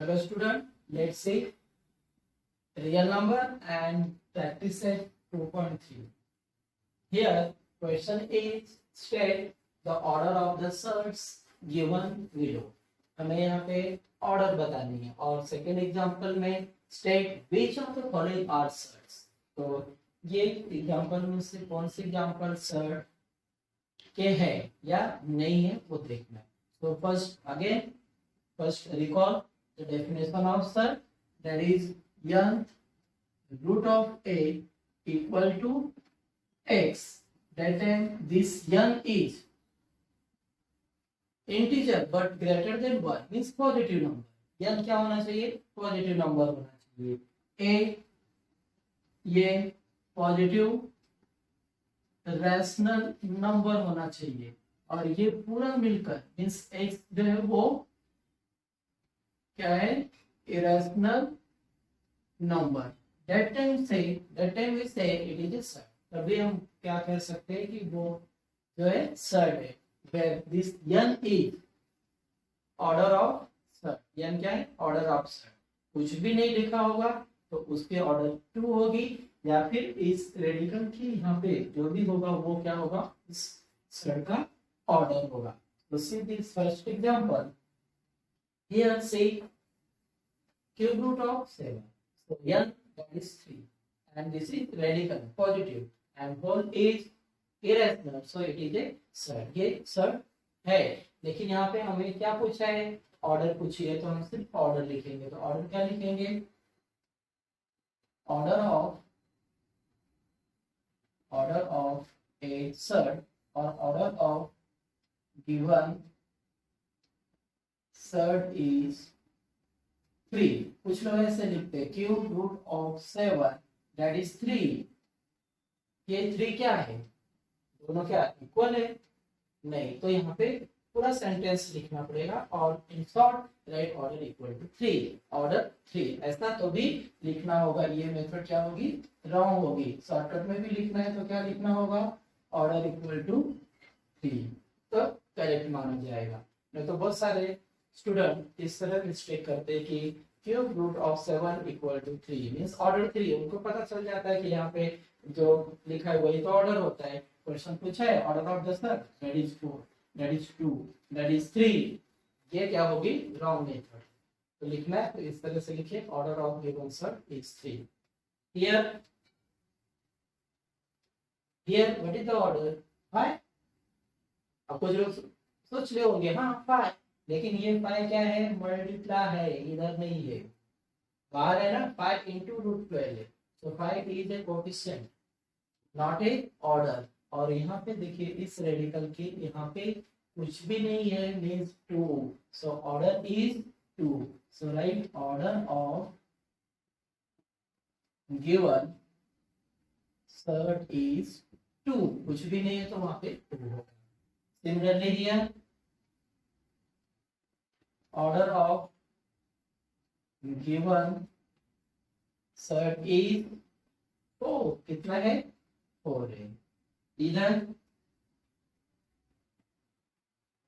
Hello student, let's see real number and practice set 2.3. Here question is state the order of the shirts given below. हमें यहाँ पे order बतानी है और second example में state which of the following are surds. तो ये example में से कौन से एग्जांपल शर्ट के है या नहीं है वो देखना है. तो first recall the definition of shirt, that is n root of a equal to x. That time this n is integer but greater than 1 means positive number. n क्या होना चाहिए? पॉजिटिव नंबर होना चाहिए. a ये positive rational number होना चाहिए और ये पूरा मिलकर मीन्स x जो है वो क्या है? Irrational number. That time we say it is a surd. तभी हम क्या कह सकते हैं कि वो जो है शर्ट है. Where this n is order of surd. n क्या है? Order of surd. कुछ भी नहीं लिखा होगा तो उसके ऑर्डर 2 होगी या फिर इस रेडिकल की यहाँ पे जो भी होगा वो क्या होगा? इस शर्ट का ऑर्डर होगा. तो see this first example. Here say cube root of 7. So n that is 3 and this is radical positive and whole is irrational. So it is a surd. ये surd है. लेकिन यहाँ पे हमें क्या पूछा है? ऑर्डर पूछी है तो हम सिर्फ ऑर्डर लिखेंगे. तो ऑर्डर क्या लिखेंगे? ऑर्डर ऑफ ए surd और order of given surd is 3. कुछ लोग ऐसे लिखते हैं cube root of 7 that is 3. ये 3 क्या है? दोनों क्या इक्वल है? नहीं. तो यहाँ पे पूरा सेंटेंस लिखना पड़ेगा और in short write order equal to 3. Order 3 ऐसा तो भी लिखना होगा. ये मेथड क्या होगी? रॉन्ग होगी. शॉर्टकट में भी लिखना है तो क्या लिखना होगा? ऑर्डर इक्वल टू 3 तो करेक्ट माना जाएगा. नहीं तो बहुत सारे स्टूडेंट इस तरह मिस्टेक करते हैं कि cube root of 7 equal to 3 means order 3. उनको पता चल जाता है कि यहाँ पे जो लिखा है वही तो ऑर्डर होता है. क्वेश्चन पूछा है order of the shirt that is 4 that is 2 that is 3. ये क्या होगी? Wrong method. तो लिखना है तो इस तरह से लिखिए order of given shirt is 3. Here what is the order? 5. अब कुछ लोग सोच रहे होंगे हाँ 5, लेकिन ये 5 क्या है? मल्टीप्लाई है, इधर नहीं है. बाहर है ना 5 इंटू रूट 12 है. तो 5 is a coefficient not a order. और यहाँ पे देखिए इस रेडिकल के यहाँ पे कुछ भी नहीं है means 2. So order is 2. So right order of given shirt is 2. कुछ भी नहीं है तो वहां पे 2 होगा. Similarly here order of given shirt is 4. कितना है? 4 है. इधर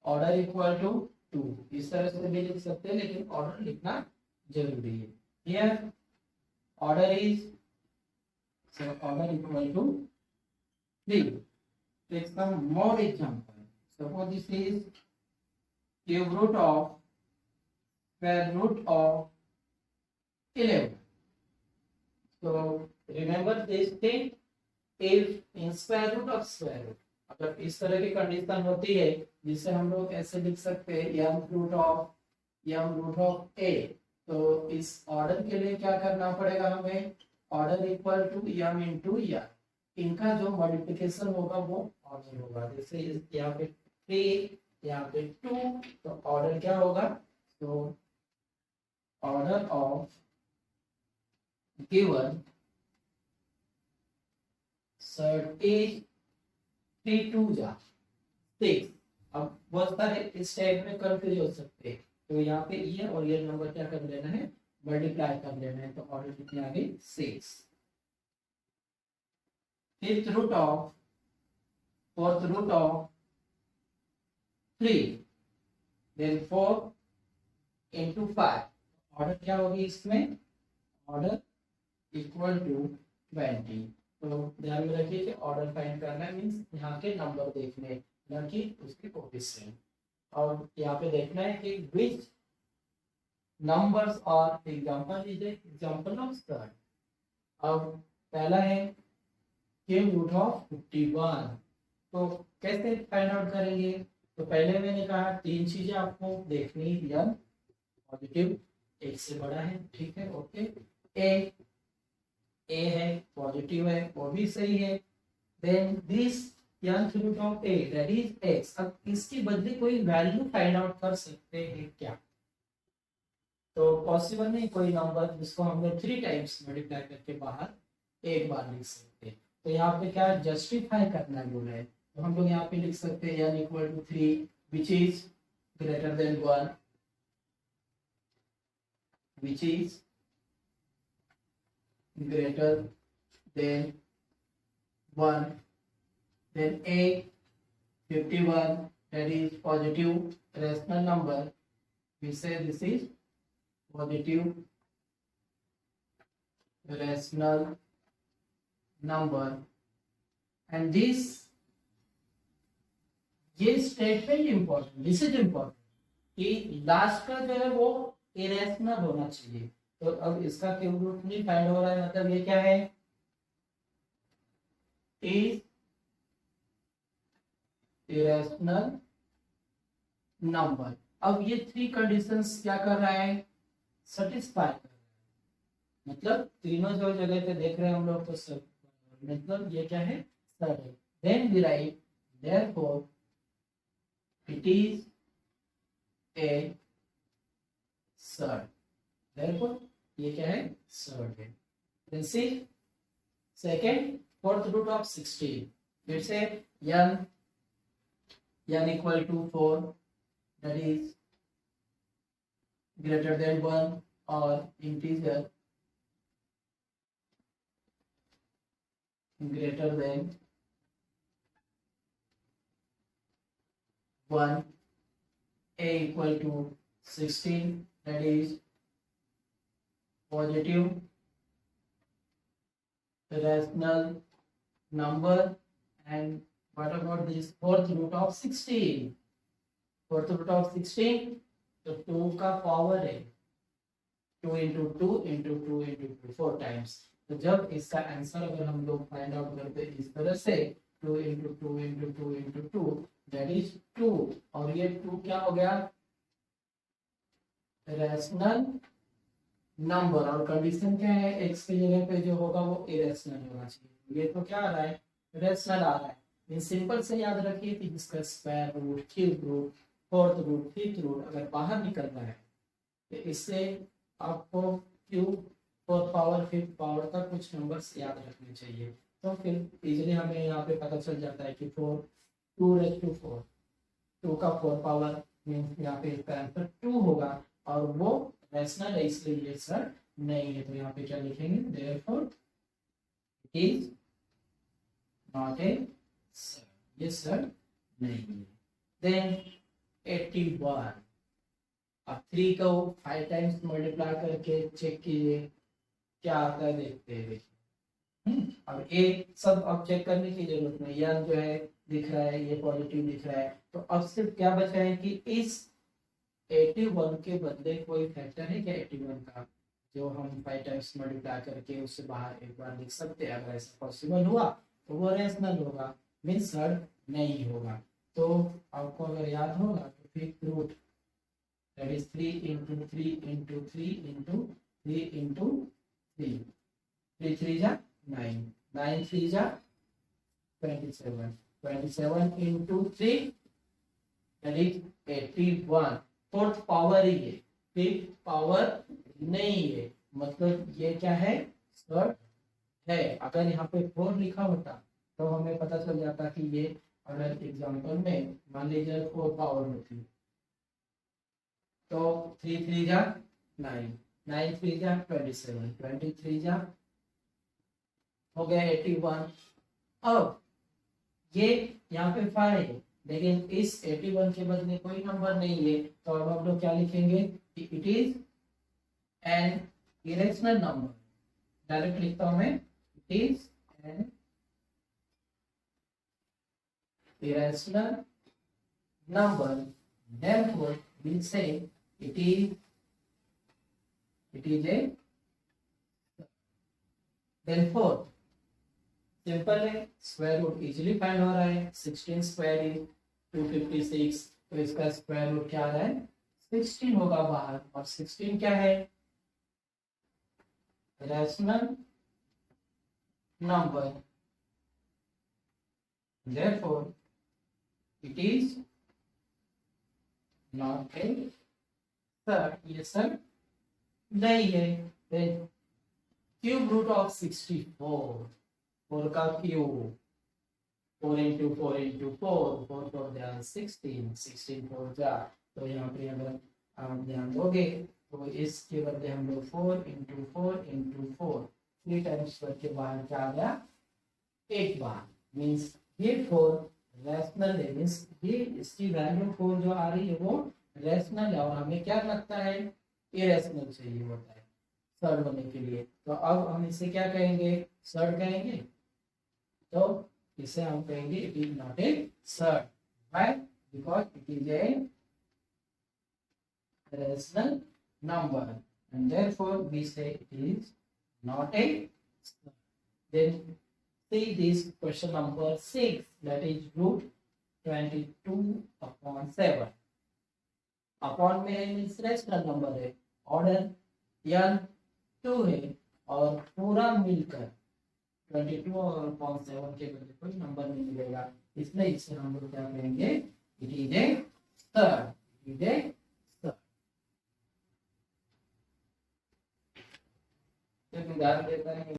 ऑर्डर इक्वल टू 2. इस तरह से भी लिख सकते हैं लेकिन ऑर्डर लिखना जरूरी है. Here order is order equal to 3. Take some more example. Suppose this is cube root of square root of 11. So remember this thing, if in square root of square root, अगर इस तरह की condition होती है जिसे हम लोग ऐसे लिख सकते हैं m रूट ऑफ a. तो इस ऑर्डर के लिए क्या करना पड़ेगा हमें? Order equal to m into r. इनका जो मल्टीप्लिकेशन होगा वो ऑर्डर होगा. जैसे यहाँ पे 3 यहाँ पे 2 तो ऑर्डर क्या होगा? तो order of given shirt is 3 2 जा 6. अब बहुत सारे इस टाइप में कंफ्यूज हो सकते हैं. तो यहाँ पे ये और ये नंबर क्या कर लेना है? मल्टीप्लाई कर लेना है. तो ऑर्डर कितने आ गए? 6. Fifth root of fourth root of 3 then 4 into 5 order क्या होगी इसमें, ऑर्डर इक्वल टू 20। तो ध्यान में रखिए कि ऑर्डर फाइंड करना मीन्स यहाँ के नंबर देखने, न कि उसके कोफिशिएंट। और यहाँ पे देखना है कि विच नंबर्स और example is example of third. अब पहला है क्यूब रूट ऑफ 51। तो कैसे फाइंड आउट करेंगे, तो पहले मैंने कहा तीन चीजें आपको देखनी, यन पॉजिटिव एक से बड़ा है, ठीक है, ओके, ए है पॉजिटिव है वो भी सही है, then this nth root of a that is x। अब इसके बदले कोई वैल्यू फाइंड आउट कर सकते हैं क्या, तो पॉसिबल नहीं, कोई नंबर जिसको हम लोग 3 टाइम्स मल्टीप्लाई करके बाहर एक बार लिख सकते हैं। तो यहाँ पे क्या जस्टिफाई करना है बोला है, तो हम लोग यहाँ पे लिख सकते हैं n equal to 3 which is greater than 1, which is greater than 1, then a 51 that is positive rational number, we say this is positive rational number, and this ये statement important, this is important कि last का जो है वो irrational होना चाहिए। तो अब इसका क्यूब रूट नहीं फाइंड हो रहा है, मतलब ये क्या है, इज इरेशनल नंबर। अब ये 3 कंडीशंस क्या कर रहा है, सेटिस्फाई कर रहा है, मतलब तीनों जो जगह पे देख रहे हैं हम लोग तो सब, मतलब ये क्या है, थर्ड है। Then we write therefore it is a surd, therefore ये क्या है, सर्ड है। then see second fourth root of 16, फिर से n equal to 4 that is greater than 1 or integer greater than 1, a equal to 16 that is positive rational number, and what about this fourth root of 16, fourth root of 16 तो 2 का power है, 2 into 2 into 2 into 2 4 times. तो जब इसका answer अगर हम लोग find out करते हैं इस तरह से 2 into 2 into 2 into 2 that is 2, और ये 2 क्या हो गया, रैशनल नंबर, और कंडीशन क्या है, x की जगह पे जो होगा वो इरेशनल होना चाहिए। ये तो क्या आ रहा है, रेशनल आ रहा है। इन सिंपल से याद रखिए कि जिसका square root, cube root, fourth root, fifth root अगर बाहर निकल रहा है तो इससे आपको cube, fourth power, fifth power तक कुछ नंबर्स याद रखने चाहिए। तो फिर इजीली हमें यहाँ पे पता चल जाता है कि 2 का 4 पावर मीन्स यहाँ पे इसका आंसर 2 होगा, और वो रैशनल है इसलिए ये सर नहीं है। तो यहाँ पे क्या लिखेंगे, therefore it is not a sir, ये सर नहीं है। then 81, अब 3 को 5 टाइम्स मल्टीप्लाई करके चेक कीजिए क्या आता है, देखते हैं देखिए। अब ए सब अब चेक करने की जरूरत नहीं, यह जो है दिख रहा है, ये पॉजिटिव दिख रहा है, तो अब सिर्फ क्या बचा है कि इस 81 के बदले कोई फैक्टर है क्या 81 का, जो हम 5 टाइम्स मल्टीप्लाई करके उससे बाहर एक बार लिख सकते हैं। अगर ऐसा पॉसिबल हुआ तो वो रेशनल होगा, मीन्स सर्ड नहीं होगा। तो आपको अगर याद होगा तो fifth root that is 3 into 3 into 3 into 3 into 3, 3 3 जा 9, 9 3 जा 27, 27 into 3 that is 81, fourth power ही है, फिफ्थ पावर नहीं है, मतलब ये क्या है, सर्ड है। अगर यहाँ पे 4 लिखा होता तो हमें पता चल जाता कि ये अगर एग्जांपल में मान लीजिए 4 पावर होती तो 3 3 जा 9, 9 3 जा 27, 23 जा हो गया 81। अब ये यहाँ पे 5 है, लेकिन इस 81 के बदले कोई नंबर नहीं है, तो अब हम लोग क्या लिखेंगे कि it is an irrational number, direct लिखता हूं मैं, it is an irrational number, therefore we say it is a, therefore simple है, स्क्वायर रूट इजीली फाइंड हो रहा है, 16 स्क्वायर इज 256, तो इसका स्क्वायर रूट क्या आ रहा है, 16 होगा बाहर, और 16 क्या है, rational number, therefore it is not a sir, ये सर नहीं है। then क्यूब रूट ऑफ 64, 4 का क्यूब, 4 इंटू 4 इंटू 4, 4 4 ध्यान 16, 16 4 जा, तो यहाँ पे अगर आप ध्यान दोगे तो इसके बदले हम लोग 4 इंटू 4 इंटू 4 3 टाइम्स करके बाहर क्या आ गया, एक बार, मीन्स ये 4 रैशनल है, मीन्स ये इसकी वैल्यू 4 जो आ रही है वो रैशनल है, और हमें क्या लगता है, इरेशनल चाहिए होता है सर्ड होने के लिए। तो अब हम इसे क्या कहेंगे, सर्ड कहेंगे, तो इसे हम कहेंगे it is not a surd, why, because it is a rational number and therefore we say it is not a surd. Then see this question number 6, that is root 22/7, upon में है means rational number है, order n 2 है, और पूरा मिलकर 22/7 के बदले कोई नंबर नहीं मिलेगा, इसलिए इसे हम लोग क्या कहेंगे, it is a surd, it is a surd. ध्यान देता है